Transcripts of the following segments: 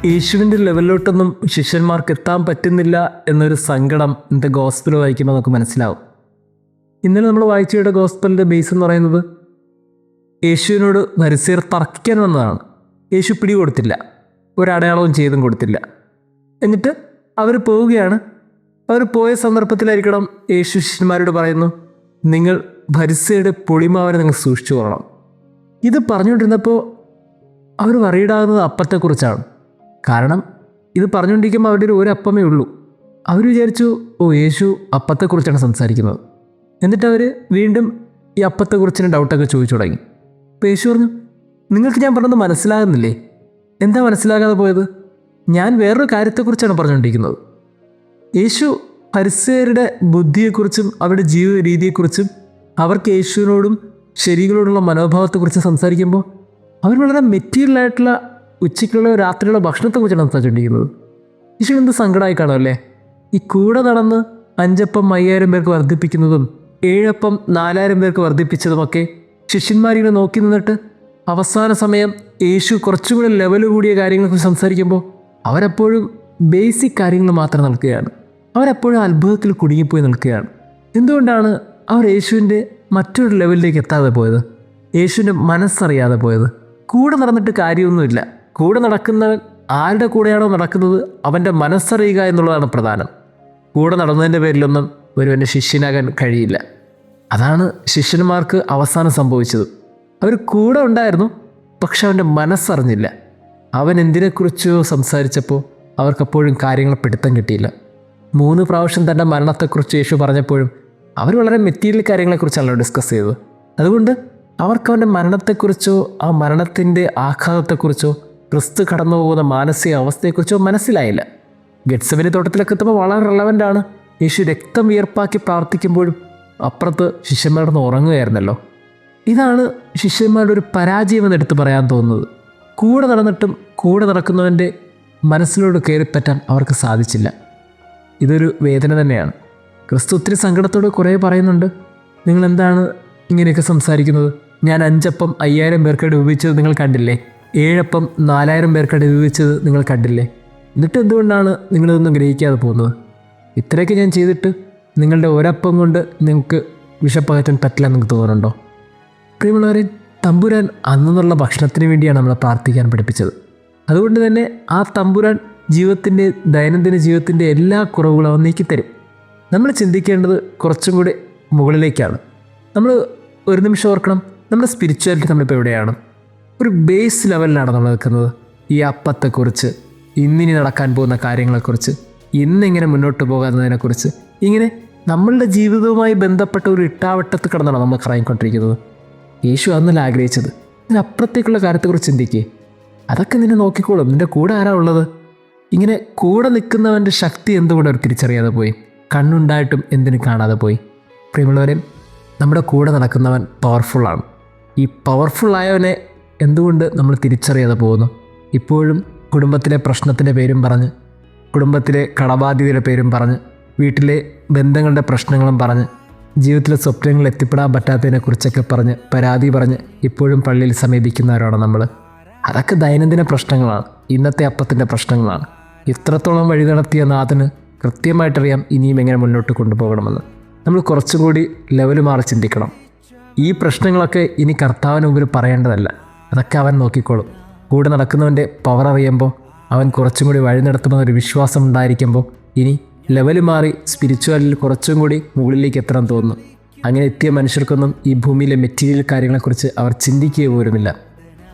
യേശുവിൻ്റെ ലെവലിലോട്ടൊന്നും ശിഷ്യന്മാർക്ക് എത്താൻ പറ്റുന്നില്ല എന്നൊരു സങ്കടം ഇന്നത്തെ ഗോസ്പൽ വായിക്കുമ്പോൾ നമുക്ക് മനസ്സിലാവും. ഇന്നലെ നമ്മൾ വായിച്ചയുടെ ഗോസ്പലിൻ്റെ ബേസ് എന്ന് പറയുന്നത് യേശുവിനോട് ഫരിസേയർ തർക്കിക്കാൻ വന്നതാണ്. യേശു പിടി കൊടുത്തില്ല, ഒരടയാളവും ചെയ്തും കൊടുത്തില്ല. എന്നിട്ട് അവർ പോവുകയാണ്. അവർ പോയ സന്ദർഭത്തിലായിരിക്കണം യേശു ശിഷ്യന്മാരോട് പറയുന്നു, നിങ്ങൾ ഫരിസേയരുടെ പൊളിമാവനെ നിങ്ങൾ സൂക്ഷിച്ചു കൊള്ളണം. ഇത് പറഞ്ഞുകൊണ്ടിരുന്നപ്പോൾ അവർ വറീഡാകുന്നത് അപ്പത്തെക്കുറിച്ചാണ്. കാരണം ഇത് പറഞ്ഞുകൊണ്ടിരിക്കുമ്പോൾ അവരുടെ ഒരു അപ്പമേ ഉള്ളൂ. അവർ വിചാരിച്ചു, യേശു അപ്പത്തെക്കുറിച്ചാണ് സംസാരിക്കുന്നത്. എന്നിട്ട് അവർ വീണ്ടും ഈ അപ്പത്തെക്കുറിച്ചിന് ഡൗട്ടൊക്കെ ചോദിച്ചു തുടങ്ങി. അപ്പോൾ യേശു പറഞ്ഞു, നിങ്ങൾക്ക് ഞാൻ പറഞ്ഞത് മനസ്സിലാകുന്നില്ലേ? എന്താ മനസ്സിലാകാതെ പോയത്? ഞാൻ വേറൊരു കാര്യത്തെക്കുറിച്ചാണ് പറഞ്ഞുകൊണ്ടിരിക്കുന്നത്. യേശു ഫരിസേയരുടെ ബുദ്ധിയെക്കുറിച്ചും അവരുടെ ജീവിത രീതിയെക്കുറിച്ചും അവർക്ക് യേശുവിനോടും ശരികളോടുള്ള മനോഭാവത്തെക്കുറിച്ച് സംസാരിക്കുമ്പോൾ അവർ വളരെ മെറ്റീരിയലായിട്ടുള്ള ഉച്ചയ്ക്കുള്ള രാത്രിയുള്ള ഭക്ഷണത്തെക്കുറിച്ചാണ് സംസാരിച്ചുകൊണ്ടിരിക്കുന്നത്. യേശു എന്ത് സങ്കടമായി കാണുമല്ലേ? ഈ കൂടെ നടന്ന് 5 അപ്പം 5000 പേർക്ക് വർദ്ധിപ്പിക്കുന്നതും 7 അപ്പം 4000 പേർക്ക് വർദ്ധിപ്പിച്ചതുമൊക്കെ ശിഷ്യന്മാരിങ്ങനെ നോക്കി നിന്നിട്ട് അവസാന സമയം യേശു കുറച്ചും കൂടെ ലെവൽ കൂടിയ കാര്യങ്ങളെക്കുറിച്ച് സംസാരിക്കുമ്പോൾ അവരെപ്പോഴും ബേസിക് കാര്യങ്ങൾ മാത്രം നിൽക്കുകയാണ്. അവരെപ്പോഴും അത്ഭുതത്തിൽ കുടുങ്ങിപ്പോയി നിൽക്കുകയാണ്. എന്തുകൊണ്ടാണ് അവർ യേശുവിൻ്റെ മറ്റൊരു ലെവലിലേക്ക് എത്താതെ പോയത്? യേശുവിൻ്റെ മനസ്സറിയാതെ പോയത്? കൂടെ നടന്നിട്ട് കാര്യമൊന്നുമില്ല. കൂടെ നടക്കുന്നവൻ ആരുടെ കൂടെയാണോ നടക്കുന്നത് അവൻ്റെ മനസ്സറിയുക എന്നുള്ളതാണ് പ്രധാനം. കൂടെ നടന്നതിൻ്റെ പേരിലൊന്നും ഒരുവൻ്റെ ശിഷ്യനാകാൻ കഴിയില്ല. അതാണ് ശിഷ്യന്മാർക്ക് അവസാനം സംഭവിച്ചത്. അവർ കൂടെ ഉണ്ടായിരുന്നു, പക്ഷെ അവൻ്റെ മനസ്സറിഞ്ഞില്ല. അവൻ എന്തിനെക്കുറിച്ചോ സംസാരിച്ചപ്പോൾ അവർക്കപ്പോഴും കാര്യങ്ങൾ പിടുത്തം കിട്ടിയില്ല. 3 പ്രാവശ്യം തൻ്റെ മരണത്തെക്കുറിച്ച് യേശു പറഞ്ഞപ്പോഴും അവർ വളരെ മെറ്റീരിയൽ കാര്യങ്ങളെക്കുറിച്ചാണല്ലോ ഡിസ്കസ് ചെയ്തത്. അതുകൊണ്ട് അവർക്കവൻ്റെ മരണത്തെക്കുറിച്ചോ ആ മരണത്തിൻ്റെ ആഘാതത്തെക്കുറിച്ചോ ക്രിസ്തു കടന്നു പോകുന്ന മാനസിക അവസ്ഥയെക്കുറിച്ചോ മനസ്സിലായില്ല. ഗെത്സമനി തോട്ടത്തിലൊക്കെ എത്തുമ്പോൾ വളരെ റെലവൻ്റാണ്. യേശു രക്തം വിയർപ്പാക്കി പ്രാർത്ഥിക്കുമ്പോഴും അപ്പുറത്ത് ശിഷ്യന്മാരുടെ ഉറങ്ങുകയായിരുന്നല്ലോ. ഇതാണ് ശിഷ്യന്മാരുടെ ഒരു പരാജയം എന്നെടുത്ത് പറയാൻ തോന്നുന്നത്. കൂടെ നടന്നിട്ടും കൂടെ നടക്കുന്നവൻ്റെ മനസ്സിലോട് കയറിപ്പറ്റാൻ അവർക്ക് സാധിച്ചില്ല. ഇതൊരു വേദന തന്നെയാണ്. ക്രിസ്തു ഒത്തിരി സങ്കടത്തോട് കുറേ പറയുന്നുണ്ട്, നിങ്ങളെന്താണ് ഇങ്ങനെയൊക്കെ സംസാരിക്കുന്നത്? ഞാൻ 5 അപ്പം 5000 പേർക്കായിട്ട് ഉപയോഗിച്ചത് നിങ്ങൾ കണ്ടില്ലേ? 7 അപ്പം 4000 പേർക്കായിട്ട് ഉപയോഗിച്ചത് നിങ്ങൾ കണ്ടില്ലേ? എന്നിട്ട് എന്തുകൊണ്ടാണ് നിങ്ങളിതൊന്നും ഗ്രഹിക്കാതെ പോകുന്നത്? ഇത്രയൊക്കെ ഞാൻ ചെയ്തിട്ട് നിങ്ങളുടെ ഒരപ്പം കൊണ്ട് നിങ്ങൾക്ക് വിശപ്പകറ്റാൻ പറ്റില്ല എന്ന് നിങ്ങൾക്ക് തോന്നുന്നുണ്ടോ? പ്രിയമുള്ളവരെ, തമ്പുരാൻ അന്നുള്ള ഭക്ഷണത്തിന് വേണ്ടിയാണ് നമ്മളെ പ്രാർത്ഥിക്കാൻ പഠിപ്പിച്ചത്. അതുകൊണ്ട് തന്നെ ആ തമ്പുരാൻ ജീവിതത്തിൻ്റെ ദൈനംദിന ജീവിതത്തിൻ്റെ എല്ലാ കുറവുകളും അവൻ നീക്കിത്തരും. നമ്മൾ ചിന്തിക്കേണ്ടത് കുറച്ചും കൂടി മുകളിലേക്കാണ്. നമ്മൾ ഒരു നിമിഷം ഓർക്കണം, നമ്മുടെ സ്പിരിച്വാലിറ്റി നമ്മളിപ്പോൾ എവിടെയാണ്? ഒരു ബേസ് ലെവലിലാണ് നമ്മൾ നിൽക്കുന്നത്. ഈ അപ്പത്തെക്കുറിച്ച്, ഇന്നിനി നടക്കാൻ പോകുന്ന കാര്യങ്ങളെക്കുറിച്ച്, ഇന്നെങ്ങനെ മുന്നോട്ട് പോകാവുന്നതിനെക്കുറിച്ച്, ഇങ്ങനെ നമ്മളുടെ ജീവിതവുമായി ബന്ധപ്പെട്ട ഒരു ഇട്ടാവട്ടത്ത് കിടന്നാണ് നമ്മൾ കറങ്ങിക്കൊണ്ടിരിക്കുന്നത്. യേശു അന്നല്ല ആഗ്രഹിച്ചത്. ഇതിനപ്പുറത്തേക്കുള്ള കാര്യത്തെക്കുറിച്ച് ചിന്തിക്കേ. അതൊക്കെ നിന്നെ നോക്കിക്കോളും. നിൻ്റെ കൂടെ ആരാ ഉള്ളത്? ഇങ്ങനെ കൂടെ നിൽക്കുന്നവൻ്റെ ശക്തി എന്തുകൊണ്ട് അവർ തിരിച്ചറിയാതെ പോയി? കണ്ണുണ്ടായിട്ടും എന്തിനു കാണാതെ പോയി? പ്രിയമുള്ളവരെ, നമ്മുടെ കൂടെ നടക്കുന്നവൻ പവർഫുള്ളാണ്. ഈ പവർഫുള്ളായവനെ എന്തുകൊണ്ട് നമ്മൾ തിരിച്ചറിയാതെ പോകുന്നു? ഇപ്പോഴും കുടുംബത്തിലെ പ്രശ്നത്തിൻ്റെ പേരും പറഞ്ഞ്, കുടുംബത്തിലെ കടബാധ്യതയുടെ പേരും പറഞ്ഞ്, വീട്ടിലെ ബന്ധങ്ങളുടെ പ്രശ്നങ്ങളും പറഞ്ഞ്, ജീവിതത്തിലെ സ്വപ്നങ്ങളിൽ എത്തിപ്പെടാൻ പറ്റാത്തതിനെക്കുറിച്ചൊക്കെ പറഞ്ഞ് പരാതി പറഞ്ഞ് ഇപ്പോഴും പള്ളിയിൽ സമീപിക്കുന്നവരാണ് നമ്മൾ. അതൊക്കെ ദൈനംദിന പ്രശ്നങ്ങളാണ്, ഇന്നത്തെ അപ്പത്തിൻ്റെ പ്രശ്നങ്ങളാണ്. ഇത്രത്തോളം വഴി നടത്തിയ നാഥന് കൃത്യമായിട്ടറിയാം ഇനിയും എങ്ങനെ മുന്നോട്ട് കൊണ്ടുപോകണമെന്ന്. നമ്മൾ കുറച്ചും കൂടി ലെവൽ മാറി ചിന്തിക്കണം. ഈ പ്രശ്നങ്ങളൊക്കെ ഇനി കർത്താവിന് മുമ്പിൽ പറയേണ്ടതല്ല, അതൊക്കെ അവൻ നോക്കിക്കോളും. കൂടെ നടക്കുന്നവൻ്റെ പവർ അറിയുമ്പോൾ, അവൻ കുറച്ചും കൂടി വഴി നടത്തുമെന്നൊരു വിശ്വാസം ഉണ്ടായിരിക്കുമ്പോൾ ഇനി ലെവൽ മാറി സ്പിരിച്വാലിൽ കുറച്ചും കൂടി മുകളിലേക്ക് എത്താൻ തോന്നുന്നു. അങ്ങനെ എത്തിയ മനുഷ്യർക്കൊന്നും ഈ ഭൂമിയിലെ മെറ്റീരിയൽ കാര്യങ്ങളെക്കുറിച്ച് അവർ ചിന്തിക്കുക പോലുമില്ല.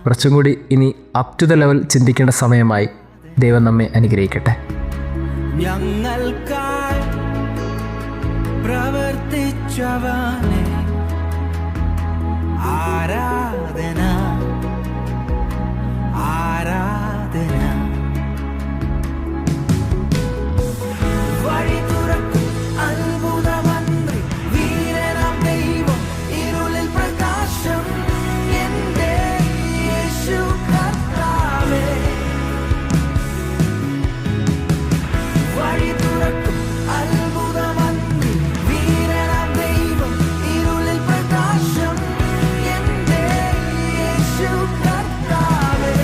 കുറച്ചും കൂടി ഇനി അപ് ടു ദ ലെവൽ ചിന്തിക്കേണ്ട സമയമായി. ദൈവം നമ്മെ അനുഗ്രഹിക്കട്ടെ. ഞങ്ങൾക്കായി പ്രവർത്തിച്ചവനെ ആരാധന ആരാധന. വഴി തുറക്കും അത്ഭുതമന്ത്രി, വീരനാം ദൈവം, ഇരുളിൽ പ്രകാശം, എന്റെ യേശു കർത്താവേ. വഴി തുറക്കും അത്ഭുതമന്ത്രി, വീരനാം ദൈവം, ഇരുളിൽ പ്രകാശം, എന്റെ യേശു കർത്താവേ.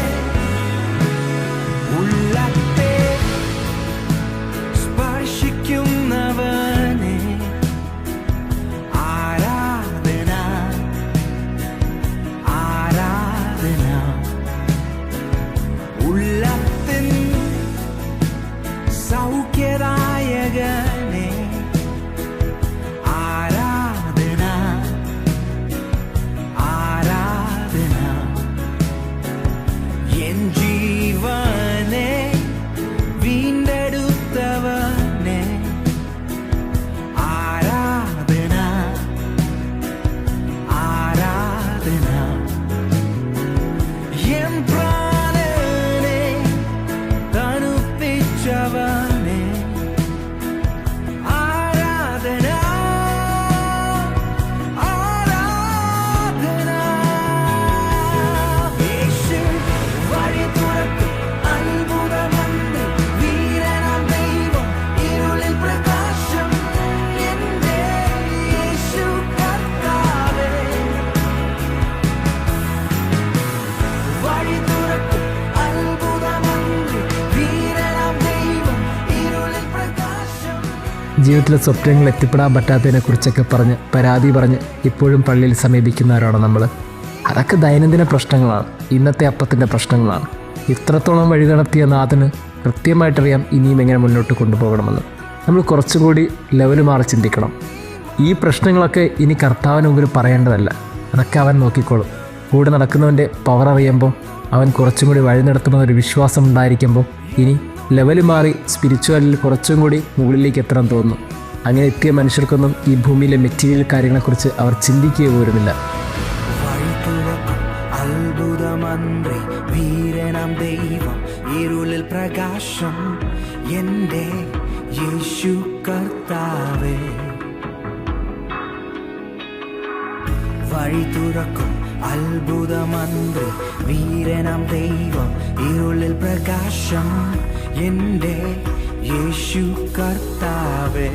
സൗഖ്യദായകനെ ആരാധന ആരാധന എൻ ജീവനെ വീണ്ടെടുത്തവനെ ആരാധന ആരാധന എൻ പ്രാണനെ തണുപ്പിച്ചവനെ ആരാധന ആരാധന യേശു വഴി തുറക്കും അത്ഭുതമന്ത്രി വീരനാം ദൈവം ഇരുളിൽ പ്രകാശം എൻ്റെ യേശു കർത്താവേ വഴി തുറക്കും അത്ഭുതമന്ത്രി വീരനാം ദൈവം ഇരുളിൽ പ്രകാശം. ജീവിതത്തിലെ സ്വപ്നങ്ങൾ എത്തിപ്പെടാൻ പറ്റാത്തതിനെക്കുറിച്ചൊക്കെ പറഞ്ഞ് പരാതി പറഞ്ഞ് ഇപ്പോഴും പള്ളിയിൽ സമീപിക്കുന്നവരാണ് നമ്മൾ. അതൊക്കെ ദൈനംദിന പ്രശ്നങ്ങളാണ്, ഇന്നത്തെ അപ്പത്തിൻ്റെ പ്രശ്നങ്ങളാണ്. ഇത്രത്തോളം വഴി നടത്തിയ നാഥന് കൃത്യമായിട്ടറിയാം ഇനിയും എങ്ങനെ മുന്നോട്ട് കൊണ്ടുപോകണമെന്ന്. നമ്മൾ കുറച്ചും കൂടി ലെവൽ മാറി ചിന്തിക്കണം. ഈ പ്രശ്നങ്ങളൊക്കെ ഇനി കർത്താവിന് മുമ്പിൽ പറയേണ്ടതല്ല, അതൊക്കെ അവൻ നോക്കിക്കോളും. കൂടെ നടക്കുന്നവൻ്റെ പവർ അറിയുമ്പോൾ അവൻ കുറച്ചും കൂടി വഴി നടത്തുമെന്നൊരു വിശ്വാസം ഉണ്ടായിരിക്കുമ്പോൾ ഇനി ലെവൽ മാറി സ്പിരിച്വാലിൽ കുറച്ചും കൂടി മുകളിലേക്ക് എത്താൻ തോന്നുന്നു. അങ്ങനെ എത്തിയ മനുഷ്യർക്കൊന്നും ഈ ഭൂമിയിലെ മെറ്റീരിയൽ കാര്യങ്ങളെക്കുറിച്ച് അവർ ചിന്തിക്കുക പോലുമില്ല. വഴി തുറക്കും അത്ഭുതമന്ത്രി വീരനാം ദൈവം ഇരുളിൽ പ്രകാശം എൻ്റെ യേശു കർത്താവേ വഴി തുറക്കും അത്ഭുതമന്ത്രി വീരനാം ദൈവം ഇരുളിൽ പ്രകാശം എൻ്റെ യേശു കർത്താവേ